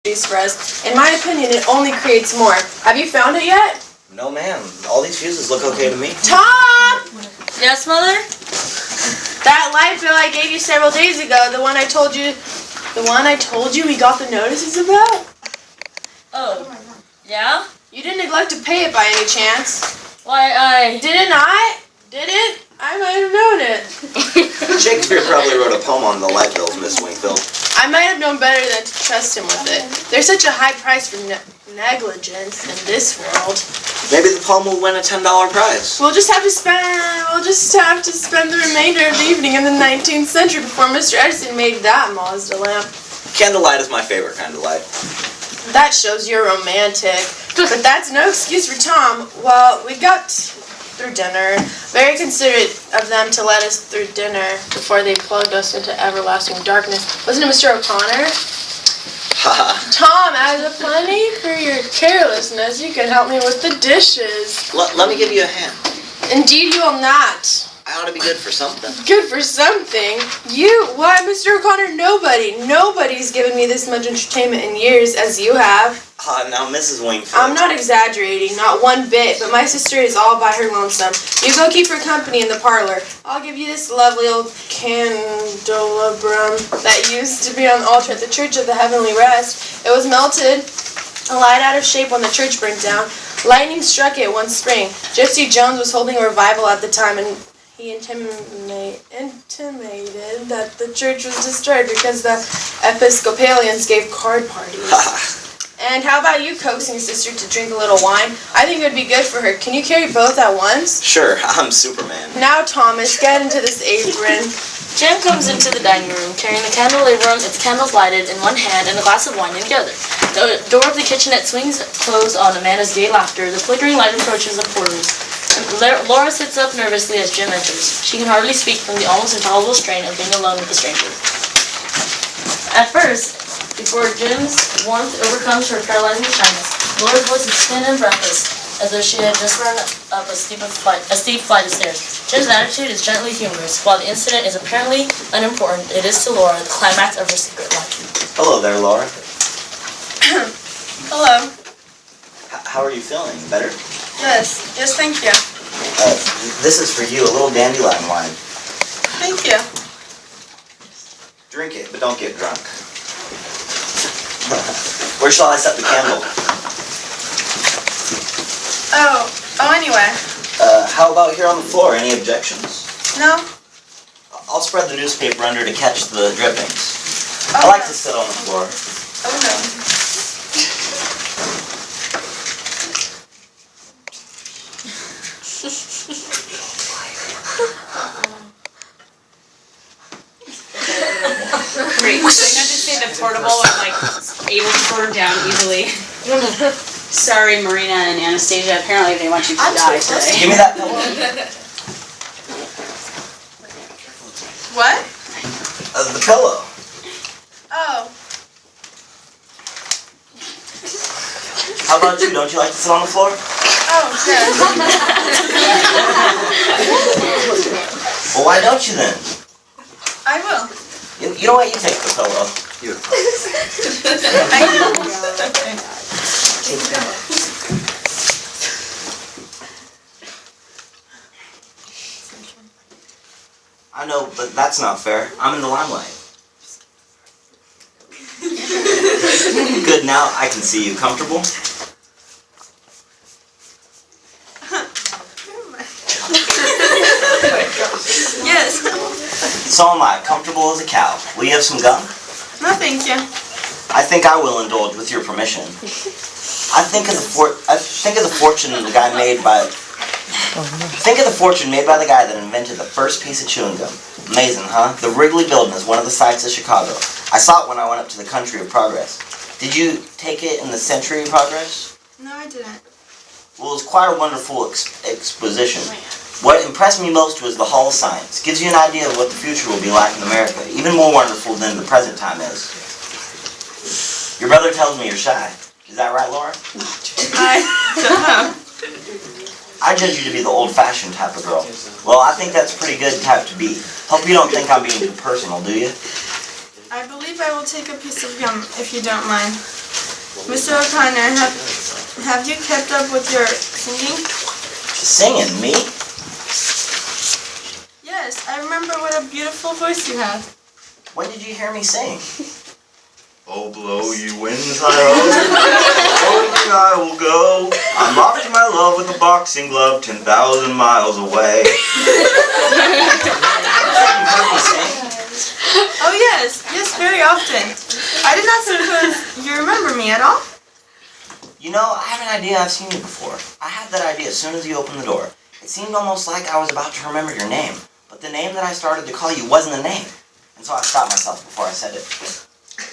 for us. In my opinion, it only creates more. Have you found it yet? No, ma'am. All these fuses look okay to me. Tom! Yes, Mother? That light bill I gave you several days ago, the one I told you we got the notices about? Oh, yeah? You didn't neglect to pay it by any chance? Why, Didn't I? Didn't? I might have known it. Shakespeare probably wrote a poem on the light bills, Miss Wingfield. I might have known better than to trust him with it. There's such a high price for negligence in this world. Maybe the poem will win a $10 prize. We'll just have to spend the remainder of the evening in the 19th century before Mr. Edison made that Mazda lamp. Candlelight is my favorite kind of light. That shows you're romantic. But that's no excuse for Tom. Well, we got through dinner. Very considerate of them to let us through dinner before they plugged us into everlasting darkness. Wasn't it, Mr. O'Connor? Tom, as a plenty for your carelessness, you can help me with the dishes. Let me give you a hand. Indeed you will not. I ought to be good for something. Good for something? You? Why, Mr. O'Connor, nobody's given me this much entertainment in years as you have. Now, Mrs. Wingfield. I'm not exaggerating, not one bit, but my sister is all by her lonesome. You go keep her company in the parlor. I'll give you this lovely old candelabrum that used to be on the altar at the Church of the Heavenly Rest. It was melted, a light out of shape when the church burned down. Lightning struck it one spring. Gypsy Jones was holding a revival at the time, and he intimated that the church was destroyed because the Episcopalians gave card parties. And how about you coaxing sister to drink a little wine? I think it would be good for her. Can you carry both at once? Sure, I'm Superman. Now, Thomas, get into this apron. Jim comes into the dining room carrying the candelabrum, its candles lighted in one hand, and a glass of wine in the other. The door of the kitchenette swings closed on Amanda's gay laughter. The flickering light approaches the porters. Laura sits up nervously as Jim enters. She can hardly speak from the almost intolerable strain of being alone with a stranger. At first, before Jim's warmth overcomes her paralyzing shyness, Laura's voice is thin and breathless, as though she had just run up a steep flight of stairs. Jim's attitude is gently humorous. While the incident is apparently unimportant, it is to Laura the climax of her secret life. Hello there, Laura. Hello. How are you feeling? Better? Yes, thank you. This is for you, a little dandelion wine. Thank you. Drink it, but don't get drunk. Where shall I set the candle? Anyway. How about here on the floor? Any objections? No? I'll spread the newspaper under to catch the drippings. Oh, I like to sit on the floor. Oh, no. Great. So I have to say the portable are like able to burn down easily. Sorry, Marina and Anastasia. Apparently they want you to die today. Give me that pillow. What? The pillow. Oh. How about you? Don't you like to sit on the floor? Oh, yes. Well, why don't you then? I will. You know what? You take the pillow. I know, but that's not fair. I'm in the limelight. Good, now I can see you. Comfortable? Yes. So am I. Comfortable as a cow. Will you have some gum? No, thank you. I think I will indulge with your permission. I think of the fortune the guy made by. Think of the fortune made by the guy that invented the first piece of chewing gum. Amazing, huh? The Wrigley Building is one of the sights of Chicago. I saw it when I went up to the Country of Progress. Did you take it in the Century of Progress? No, I didn't. Well, it was quite a wonderful exposition. What impressed me most was the Hall of Science. Gives you an idea of what the future will be like in America. Even more wonderful than the present time is. Your brother tells me you're shy. Is that right, Laura? I judge you to be the old-fashioned type of girl. Well, I think that's a pretty good type to be. Hope you don't think I'm being too personal, do you? I believe I will take a piece of gum, if you don't mind. Mr. O'Connor, have you kept up with your singing? Singing? Me? Yes, I remember what a beautiful voice you have. When did you hear me sing? Oh, blow you winds, I hope I will go. I'm off to my love with a boxing glove 10,000 miles away. Oh yes, very often. I did not suppose you remember me at all. You know, I have an idea I've seen you before. I had that idea as soon as you opened the door. It seemed almost like I was about to remember your name, but the name that I started to call you wasn't a name. And so I stopped myself before I said it.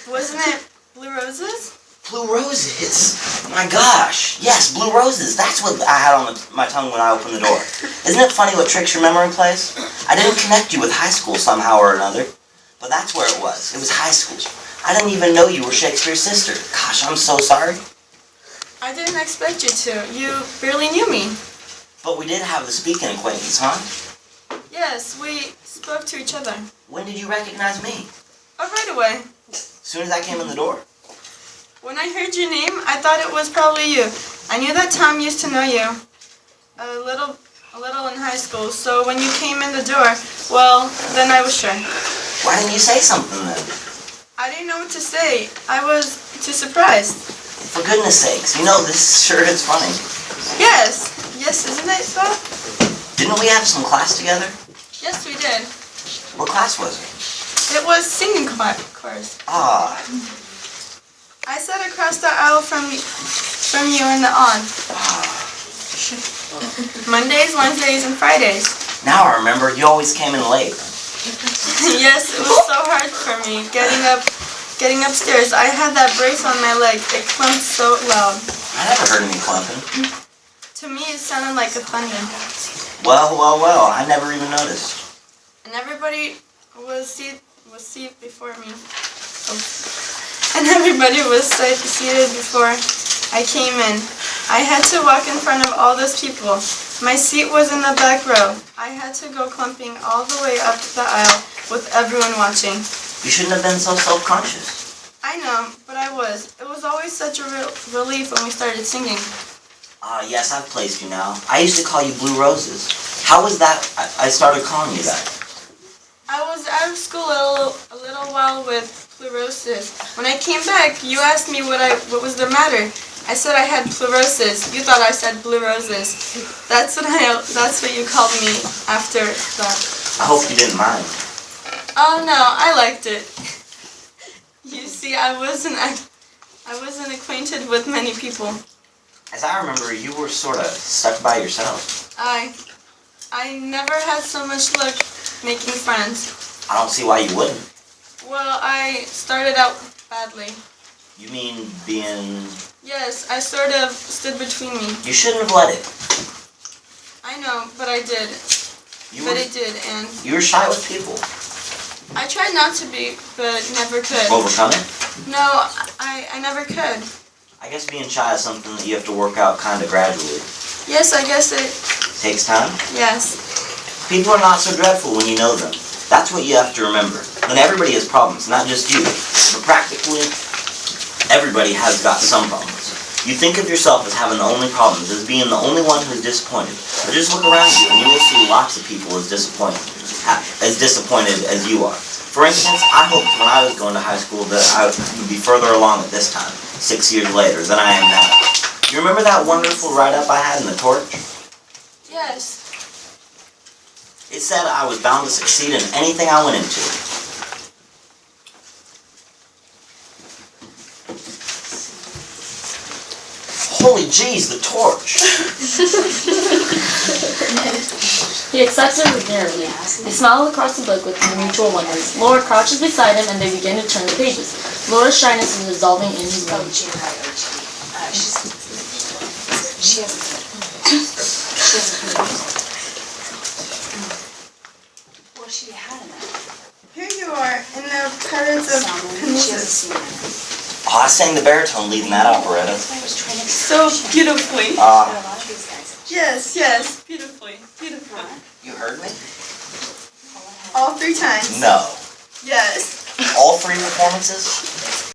Wasn't it Blue Roses? Blue Roses! My gosh! Yes, Blue Roses! That's what I had on my tongue when I opened the door. Isn't it funny what tricks your memory plays? I didn't connect you with high school somehow or another, but that's where it was. It was high school. I didn't even know you were Shakespeare's sister. Gosh, I'm so sorry. I didn't expect you to. You barely knew me. But we did have the speaking acquaintance, huh? Yes, we spoke to each other. When did you recognize me? Oh, right away. As soon as I came in the door. When I heard your name, I thought it was probably you. I knew that Tom used to know you a little in high school, so when you came in the door, well, then I was sure. Why didn't you say something then? I didn't know what to say. I was too surprised. For goodness sakes, you know, this sure is funny. Yes, isn't it, Bob? Didn't we have some class together? Yes, we did. What class was it? It was singing course. Ah, I sat across the aisle from you in the on. Mondays, Wednesdays, and Fridays. now I remember, you always came in late. Yes, it was so hard for me getting upstairs. I had that brace on my leg. It clumped so loud. I never heard any clumping. To me, it sounded like a thunder. Well, I never even noticed. And everybody was seated before me. Oh. And everybody was seated before I came in. I had to walk in front of all those people. My seat was in the back row. I had to go clumping all the way up the aisle with everyone watching. You shouldn't have been so self-conscious. I know, but I was. It was always such a relief when we started singing. Yes, I've placed you now. I used to call you Blue Roses. How was that I started calling you that? I was out of school a little while with pleurosis. When I came back, you asked me what was the matter. I said I had pleurosis. You thought I said Blue Roses. That's what you called me after that. I hope you didn't mind. Oh no, I liked it. You see, I wasn't acquainted with many people. As I remember, you were sort of stuck by yourself. I never had so much luck making friends. I don't see why you wouldn't. Well, I started out badly. You mean being... Yes, I sort of stood between me. You shouldn't have let it. I know, but I did. It did, and... You were shy with people. I tried not to be, but never could. Overcome it? No, I never could. I guess being shy is something that you have to work out kind of gradually. Yes, I guess it... Takes time? Yes. People are not so dreadful when you know them. That's what you have to remember. And everybody has problems, not just you. But practically, everybody has got some problems. You think of yourself as having the only problems, as being the only one who's disappointed. But just look around you and you will see lots of people as disappointed as you are. For instance, I hoped when I was going to high school that I would be further along at this time, 6 years later, than I am now. You remember that wonderful write-up I had in the Torch? Yes. It said I was bound to succeed in anything I went into. Holy jeez, the Torch! He accepts it wearily. They smile across the book with mutual wonder. Laura crouches beside him and they begin to turn the pages. Laura's shyness is dissolving in his mind. Here you are, in the Pirates of Penelope. Oh, I sang the baritone lead in that operetta. So beautifully. Yes, beautifully. You heard me? All 3 times. No. Yes. All 3 performances?